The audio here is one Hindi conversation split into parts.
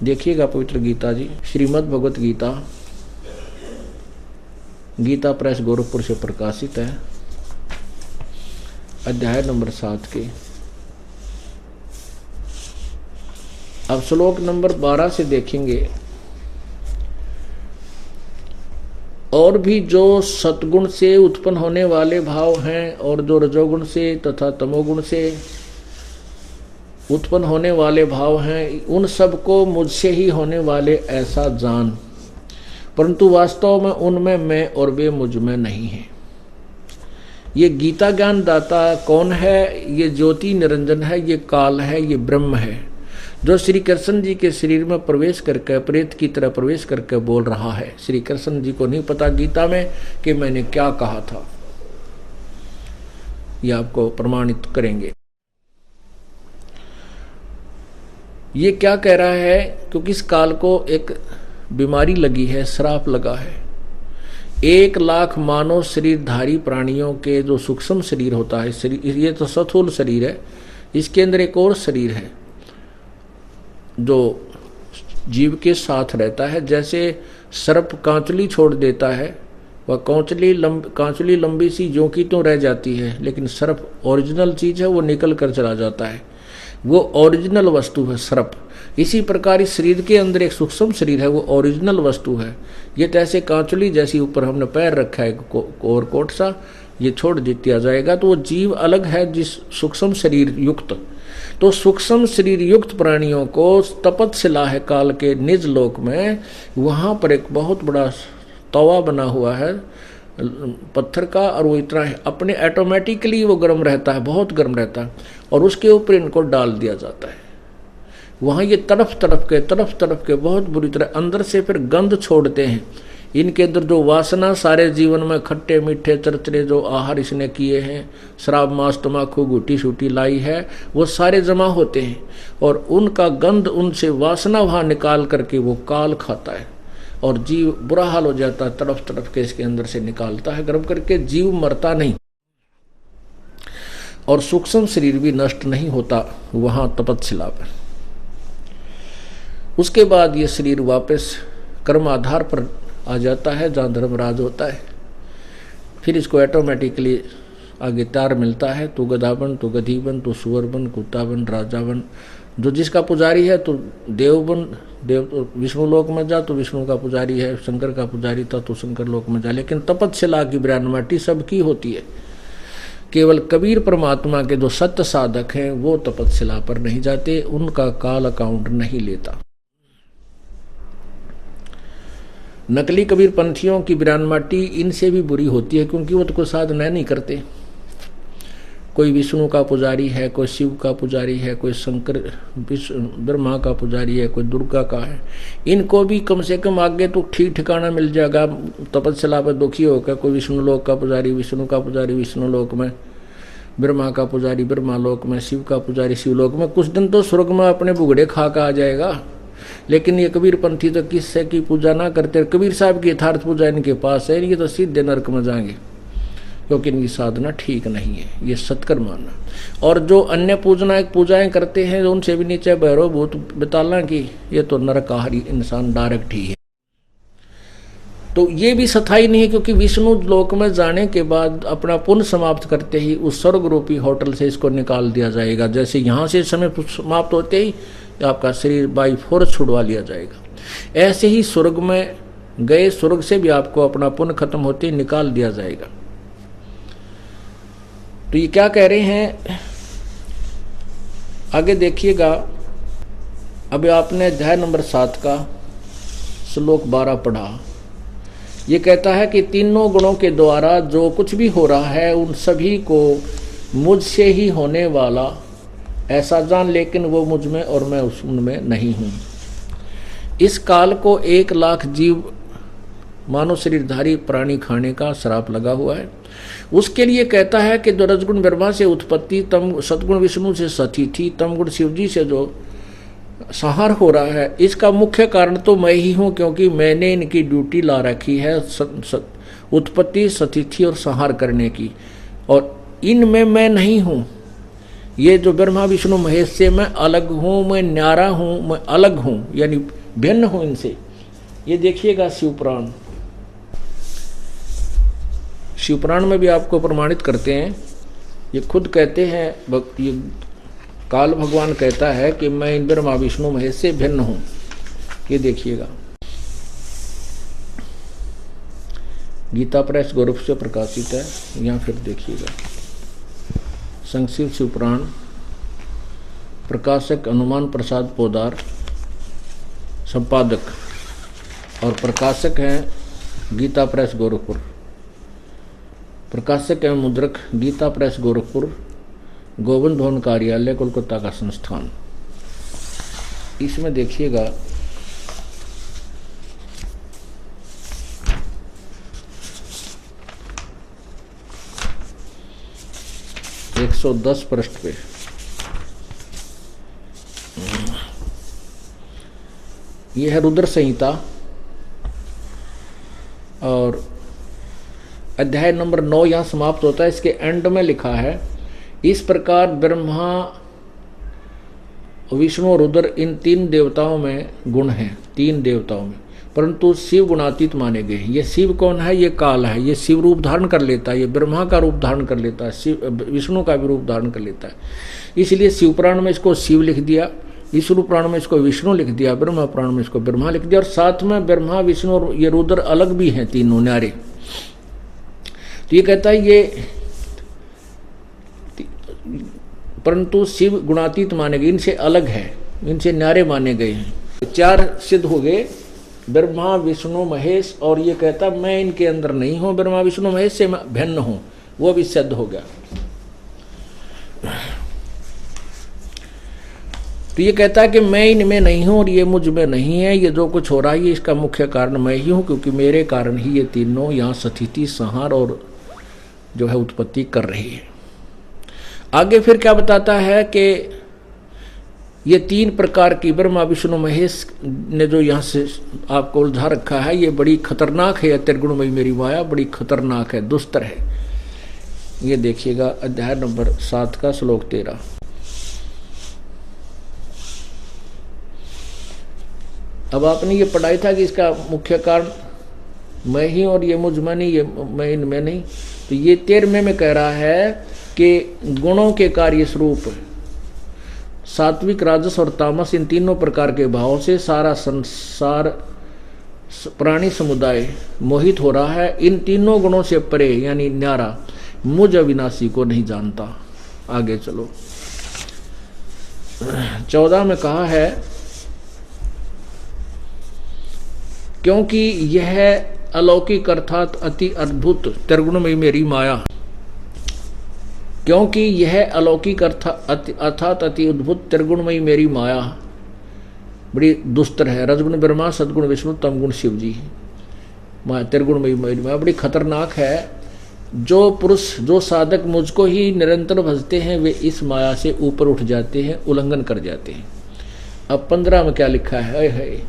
देखिएगा पवित्र गीता जी, श्रीमद् भगवत गीता, गीता प्रेस गोरखपुर से प्रकाशित है, अध्याय नंबर 7 के अब श्लोक नंबर 12 से देखेंगे। और भी जो सतगुण से उत्पन्न होने वाले भाव हैं और जो रजोगुण से तथा तमोगुण से उत्पन्न होने वाले भाव हैं, उन सबको मुझसे ही होने वाले ऐसा जान, परंतु वास्तव में उनमें मैं और वे मुझ में नहीं हैं। ये गीता ज्ञान दाता कौन है? ये ज्योति निरंजन है, ये काल है, ये ब्रह्म है, जो श्री कृष्ण जी के शरीर में प्रवेश करके प्रेत की तरह प्रवेश करके बोल रहा है। श्री कृष्ण जी को नहीं पता गीता में कि मैंने क्या कहा था, ये आपको प्रमाणित करेंगे। ये क्या कह रहा है? क्योंकि इस काल को एक बीमारी लगी है, श्राप लगा है। 1 लाख मानव शरीरधारी प्राणियों के जो सूक्ष्म शरीर होता है, शरीर ये तो स्थूल शरीर है, इसके अंदर एक और शरीर है जो जीव के साथ रहता है। जैसे सर्प कांचली छोड़ देता है, वह कांचली लंबी सी ज्यों की त्यों रह जाती है, लेकिन सर्प ओरिजिनल चीज है, वो निकल कर चला जाता है, वो ओरिजिनल वस्तु है सर्प। इसी प्रकार इस शरीर के अंदर एक सूक्ष्म शरीर है, वो ओरिजिनल वस्तु है। ये तो ऐसे कांचली जैसी ऊपर हमने पैर रखा है और कोट सा, ये छोड़ दिया जाएगा तो वो जीव अलग है जिस सूक्ष्म शरीर युक्त। तो सूक्ष्म शरीर युक्त प्राणियों को तपस्या है काल के निज लोक में, वहाँ पर एक बहुत बड़ा तवा बना हुआ है पत्थर का, और वो इतना है अपने ऑटोमेटिकली वो गर्म रहता है, बहुत गर्म रहता है, और उसके ऊपर इनको डाल दिया जाता है। वहाँ ये तड़फ तड़फ के बहुत बुरी तरह अंदर से फिर गंध छोड़ते हैं। इनके अंदर जो वासना सारे जीवन में खट्टे मीठे चरचरे जो आहार इसने किए हैं, शराब मांस तम्बाकू गुटी शूटी लाई है, वो सारे जमा होते हैं और उनका गंध उनसे वासना वहाँ निकाल करके वो काल खाता है और जीव बुरा हाल हो जाता है। तड़फ के इसके अंदर से निकालता है गर्म करके, जीव मरता नहीं और सूक्ष्म शरीर भी नष्ट नहीं होता वहाँ तपस्या पर। उसके बाद ये शरीर वापस कर्म आधार पर आ जाता है जहाँ धर्मराज होता है। फिर इसको ऑटोमेटिकली आगे तार मिलता है, तू गधा बन, तू गधी बन, तू सुअर बन, कुत्ता बन, राजा बन। जो जिसका पुजारी है तो देव बन, देव तो विष्णु लोक में जा तो विष्णु का पुजारी है, शंकर का पुजारी था तो शंकर लोक में जा। लेकिन तपस्या की विरानमाटी सबकी होती है, केवल कबीर परमात्मा के जो सत्य साधक हैं वो तपस्या पर नहीं जाते, उनका काल अकाउंट नहीं लेता। नकली कबीर पंथियों की विरानमाटी इनसे भी बुरी होती है, क्योंकि वो तो कोई साधना नहीं करते। कोई विष्णु का पुजारी है, कोई शिव का पुजारी है, कोई शंकर ब्रह्मा का पुजारी है, कोई दुर्गा का है। इनको भी कम से कम आगे तो ठीक ठिकाना मिल जाएगा। तपस्या पर दुखी होकर कोई विष्णु लोक का पुजारी विष्णु का पुजारी विष्णु लोक में, ब्रह्मा का पुजारी ब्रह्मा लोक में, शिव का पुजारी शिव लोक में, कुछ दिन तो स्वर्ग में अपने बुगड़े खा कर आ जाएगा। लेकिन ये कबीर पंथी तो किससे की पूजा ना करते। कबीर साहब की यथार्थ पूजा इनके पास है, इनकी तो सीधे नरक में जाएंगे, क्योंकि इनकी साधना ठीक नहीं है, ये सत्कर्म मानना। और जो अन्य पूजाएं करते हैं उनसे भी नीचे भैरव भूत बताला की, ये तो नरकाहारी इंसान डायरेक्ट ही है। तो ये भी सथाई नहीं है, क्योंकि विष्णु लोक में जाने के बाद अपना पुण्य समाप्त करते ही उस स्वर्ग रूपी होटल से इसको निकाल दिया जाएगा। जैसे यहाँ से समय समाप्त होते ही आपका शरीर बाई फोर्स छुड़वा लिया जाएगा, ऐसे ही स्वर्ग में गए स्वर्ग से भी आपको अपना पुण्य खत्म होते ही निकाल दिया जाएगा। तो ये क्या कह रहे हैं आगे देखिएगा। अभी आपने अध्याय नंबर 7 का श्लोक 12 पढ़ा। ये कहता है कि तीनों गुणों के द्वारा जो कुछ भी हो रहा है उन सभी को मुझसे ही होने वाला ऐसा जान, लेकिन वो मुझ में और मैं उनमें नहीं हूँ। इस काल को 1 लाख जीव मानव शरीरधारी प्राणी खाने का श्राप लगा हुआ है। उसके लिए कहता है कि जो रजगुण ब्रह्मा से उत्पत्ति, तम सतगुण विष्णु से सतिथि, तमगुण शिवजी से जो संहार हो रहा है, इसका मुख्य कारण तो मैं ही हूँ, क्योंकि मैंने इनकी ड्यूटी ला रखी है उत्पत्ति सतिथि और संहार करने की, और इनमें मैं नहीं हूँ। ये जो ब्रह्मा विष्णु महेश से मैं अलग हूँ, मैं न्यारा हूँ, मैं अलग हूँ, यानी भिन्न हूँ इनसे। ये देखिएगा शिवपुराण, शिवपुराण में भी आपको प्रमाणित करते हैं। ये खुद कहते हैं, ये काल भगवान कहता है कि मैं इन ब्रह्मा विष्णु महेश से भिन्न हूँ। ये देखिएगा, गीता प्रेस गौरव से प्रकाशित है। यहाँ फिर देखिएगा, संक्षिप्त शिवपुराण, प्रकाशक हनुमान प्रसाद पोदार, संपादक और प्रकाशक हैं गीता प्रेस गोरखपुर, प्रकाशक एवं मुद्रक गीता प्रेस गोरखपुर, गोविंद भवन कार्यालय कोलकाता का संस्थान। इसमें देखिएगा, एक 110 पृष्ठ पे यह है रुद्र संहिता और अध्याय नंबर 9 यहाँ समाप्त होता है। इसके एंड में लिखा है, इस प्रकार ब्रह्मा विष्णु रुद्र इन 3 देवताओं में गुण हैं, 3 देवताओं में, परंतु शिव गुणातीत माने गए। ये शिव कौन है? ये काल है। ये शिव रूप धारण कर लेता है, ये ब्रह्मा का रूप धारण कर लेता है, शिव विष्णु का भी रूप धारण कर लेता है। इसलिए शिव पुराण में इसको शिव लिख दिया, विष्णु पुराण में इसको विष्णु लिख दिया, ब्रह्मा पुराण में इसको ब्रह्मा लिख दिया। और साथ में ब्रह्मा विष्णु और ये रुद्र अलग भी हैं, तीनों न्यारे। तो ये कहता है ये परंतु शिव गुणातीत माने गए, इनसे अलग है, इनसे न्यारे माने गए हैं। 4 सिद्ध हो गए, ब्रह्मा विष्णु महेश। और ये कहता मैं इनके अंदर नहीं हूं, ब्रह्मा विष्णु महेश से मैं भिन्न हूं, वो भी सिद्ध हो गया। तो ये कहता है कि मैं इनमें नहीं हूं और ये मुझ में नहीं है, ये जो कुछ हो रहा है ये इसका मुख्य कारण मैं ही हूं, क्योंकि मेरे कारण ही ये तीनों यहाँ स्थिति, संहार और जो है उत्पत्ति कर रही है। आगे फिर क्या बताता है कि ये 3 प्रकार की ब्रह्मा विष्णु महेश ने जो यहाँ से आपको उलझा रखा है, ये बड़ी खतरनाक है। त्रिगुणमयी मेरी माया बड़ी खतरनाक है, दुस्तर है। ये देखिएगा अध्याय नंबर 7 का श्लोक 13। अब आपने ये पढ़ाई था कि इसका मुख्य कारण मैं ही और ये मुझ में नहीं, ये मैं इनमें नहीं। तो ये 13वें में कह रहा है कि गुणों के कार्य स्वरूप सात्विक, राजस और तामस, इन तीनों प्रकार के भावों से सारा संसार, प्राणी समुदाय मोहित हो रहा है। इन तीनों गुणों से परे यानी न्यारा मुझ अविनाशी को नहीं जानता। आगे चलो, 14 में कहा है, क्योंकि यह अलौकिक अर्थात अति अद्भुत त्रिगुणमयी मेरी माया, क्योंकि यह अलौकिक अर्थात अति अद्भुत त्रिगुणमयी मेरी माया बड़ी दुस्तर है। रजगुण ब्रह्मा, सदगुण विष्णु, तमगुण शिव जी, माया त्रिगुणमयी मेरी माया बड़ी खतरनाक है। जो पुरुष, जो साधक मुझको ही निरंतर भजते हैं, वे इस माया से ऊपर उठ जाते हैं, उल्लंघन कर जाते हैं। अब 15 में क्या लिखा है,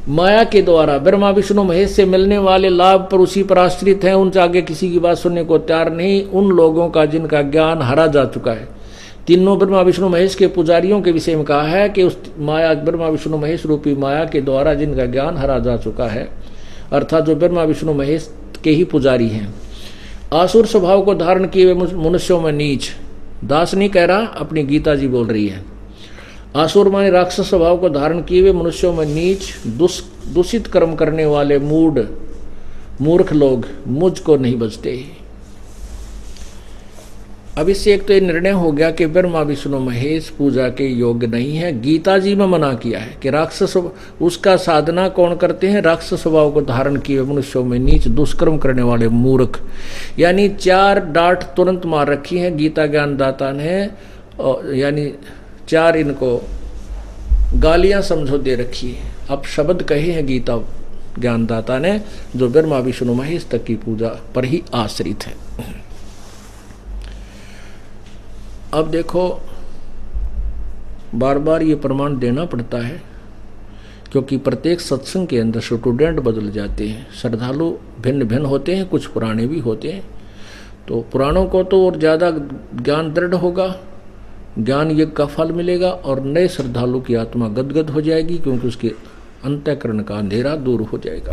माया के द्वारा ब्रह्मा विष्णु महेश से मिलने वाले लाभ पर उसी पर आश्रित हैं, उनसे आगे किसी की बात सुनने को तैयार नहीं। उन लोगों का जिनका ज्ञान हरा जा चुका है। तीनों ब्रह्मा विष्णु महेश के पुजारियों के विषय में कहा है कि उस माया, ब्रह्मा विष्णु महेश रूपी माया के द्वारा जिनका ज्ञान हरा जा चुका है, अर्थात जो ब्रह्मा विष्णु महेश के ही पुजारी हैं। आसुर स्वभाव को धारण किए हुए मनुष्यों में नीच, दास नहीं कह रहा, अपनी गीता जी बोल रही है। आसुर माने राक्षस स्वभाव को धारण किए हुए मनुष्यों में नीच, दूषित कर्म करने वाले मूर्ख लोग मुझको नहीं बचते। अब इससे एक तो ये निर्णय हो गया कि ब्रह्मा विष्णु महेश पूजा के योग्य नहीं है। गीता जी में मना किया है कि राक्षस, उसका साधना कौन करते हैं? राक्षस स्वभाव को धारण किए हुए मनुष्यों में नीच, दुष्कर्म करने वाले मूर्ख। यानी 4 डांट तुरंत मार रखी है गीता ज्ञानदाता ने, यानी 4 इनको गालियां समझो दे रखी है। अब शब्द कहे हैं गीता ज्ञानदाता ने, जो ब्रह्मा विष्णु महेश तक की पूजा पर ही आश्रित है। अब देखो, बार बार ये प्रमाण देना पड़ता है, क्योंकि प्रत्येक सत्संग के अंदर स्टूडेंट बदल जाते हैं, श्रद्धालु भिन्न भिन्न होते हैं, कुछ पुराने भी होते हैं। तो पुराणों को तो और ज़्यादा ज्ञान दृढ़ होगा, ज्ञान यज्ञ का फल मिलेगा और नए श्रद्धालु की आत्मा गदगद हो जाएगी, क्योंकि उसके अंतःकरण का अंधेरा दूर हो जाएगा।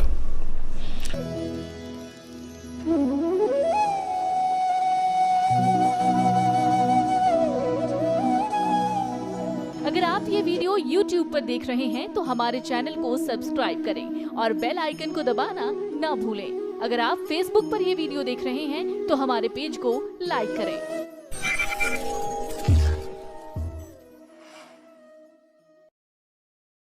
अगर आप ये वीडियो YouTube पर देख रहे हैं तो हमारे चैनल को सब्सक्राइब करें और बेल आइकन को दबाना ना भूलें। अगर आप Facebook पर ये वीडियो देख रहे हैं तो हमारे पेज को लाइक करें।